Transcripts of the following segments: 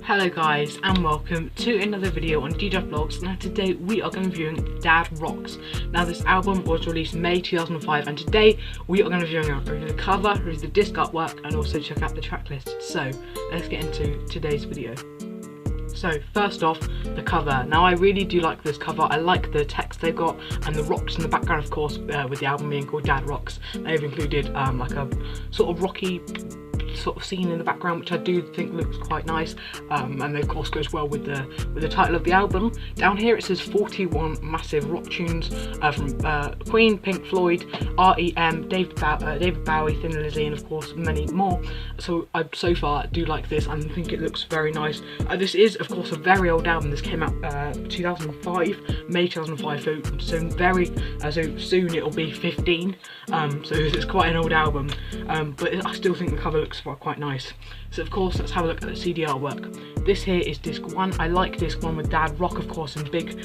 Hello guys and welcome to another video on DJ Vlogs. Now today we are going to be viewing Dad Rocks. Now this album was released May 2005 and today we are going to be viewing the cover, review the disc artwork and also check out the track list. So let's get into today's video. So first off, the cover. Now I really do like this cover. I like the text they've got and the rocks in the background, of course, with the album being called Dad Rocks. They've included like a sort of rocky sort of scene in the background, which I do think looks quite nice, and of course goes well with the title of the album. Down here it says 41 massive rock tunes from Queen, Pink Floyd, R.E.M., David Bowie, Thin Lizzy, and of course many more. So I so far do like this and think it looks very nice. This is of course a very old album. This came out 2005, May 2005, so very so soon it'll be 15, so it's quite an old album, but I still think the cover looks quite nice. So of course let's have a look at the CD artwork. This here is disc 1. I like disc 1 with Dad Rock, of course, in big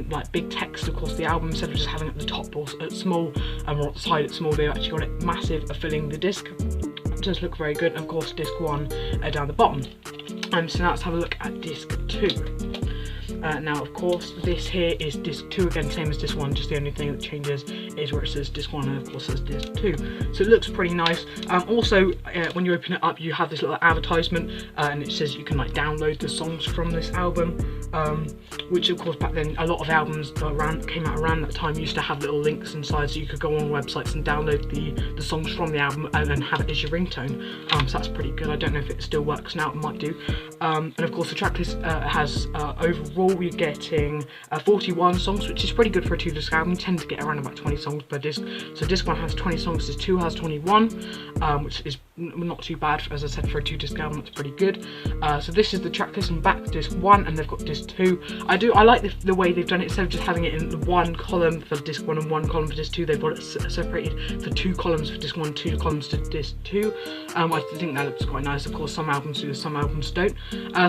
like big text. Of course the album, instead of just having it at the top or at small or at the side at small, they've actually got it massive filling the disc. It does look very good, and of course disc 1 down the bottom. So now let's have a look at disc 2. Now of course this here is disc 2 again, same as disc 1, just the only thing that changes is where it says disc 1 and of course says disc 2. So it looks pretty nice. Also when you open it up you have this little advertisement and it says you can like download the songs from this album, which of course back then a lot of albums came out around that time used to have little links inside, so you could go on websites and download the songs from the album and then have it as your ringtone. So that's pretty good. I don't know if it still works now, it might do. And of course the tracklist has overall we're getting 41 songs, which is pretty good for a 2-disc album. You tend to get around about 20 songs per disc. So disc 1 has 20 songs, disc 2 has 21, which is not too bad, as I said, for a 2-disc album. That's pretty good. So this is the track list and back disc 1, and they've got disc 2. I like the way they've done it. Instead of just having it in one column for disc 1 and one column for disc 2, they've got it separated for 2 columns for disc 1, 2 columns to disc 2. I think that looks quite nice. Of course some albums do, some albums don't.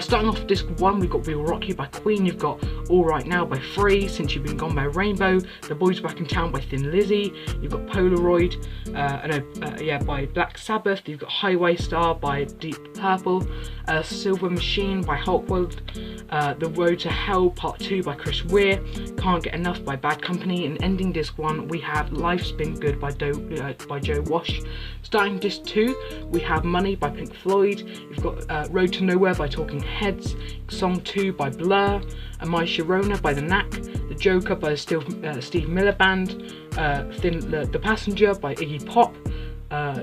Starting off disc 1, we've got We Will Rock You by Queen. You've got All Right Now by Free, Since You've Been Gone by Rainbow, The Boys Back in Town by Thin Lizzy. You've got Polaroid by Black Sabbath. You've got Highway Star by Deep Purple, Silver Machine by Hulkwood, The Road to Hell Part 2 by Chris Weir, Can't Get Enough by Bad Company, and ending disc 1 we have Life's Been Good by Joe Wash. Starting disc 2 we have Money by Pink Floyd. You've got Road to Nowhere by Talking Heads, Song 2 by Blur, Am I Sharona by The Knack, The Joker by the Steve Miller Band, The Passenger by Iggy Pop.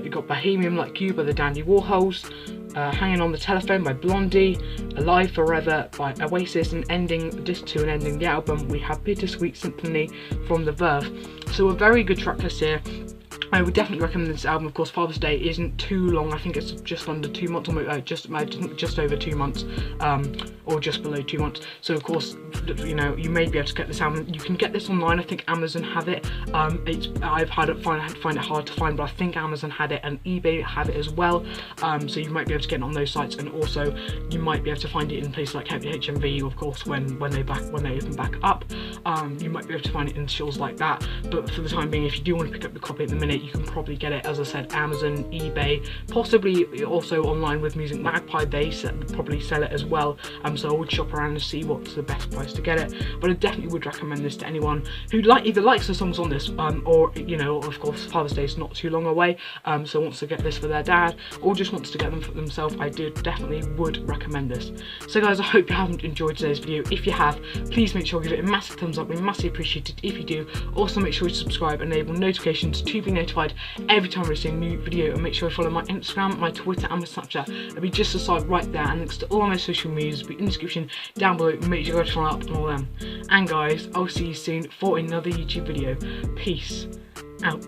You've got Bohemian Like You by the Dandy Warhols, Hanging on the Telephone by Blondie, Alive Forever by Oasis, and ending disc 2 and ending the album we have Bittersweet Symphony from The Verve. So a very good track list here. I would definitely recommend this album. Of course Father's Day isn't too long. I think it's just under 2 months, or just over 2 months, or just below 2 months. So of course, you know, you may be able to get this album. You can get this online. I think Amazon have it. I've had to find it hard to find, but I think Amazon had it and eBay have it as well. So you might be able to get it on those sites, and also you might be able to find it in places like HMV, of course, when they open back up. You might be able to find it in stores like that. But for the time being, if you do want to pick up the copy at the minute, you can probably get it, as I said, Amazon, eBay, possibly also online with Music Magpie. They probably sell it as well. So I would shop around and see what's the best price to get it. But I definitely would recommend this to anyone who either likes the songs on this, or you know, of course, Father's Day is not too long away, so wants to get this for their dad, or just wants to get them for themselves. I definitely would recommend this. So guys, I hope you haven't enjoyed today's video. If you have, please make sure to give it a massive thumbs up. We massively appreciate it if you do. Also make sure to subscribe and enable notifications to be notified every time I release a new video, and make sure to follow my Instagram, my Twitter and my Snapchat. It'll be just aside right there, and links to all my social medias will be in the description down below. Make sure you go follow up on all them. And guys, I'll see you soon for another YouTube video. Peace out.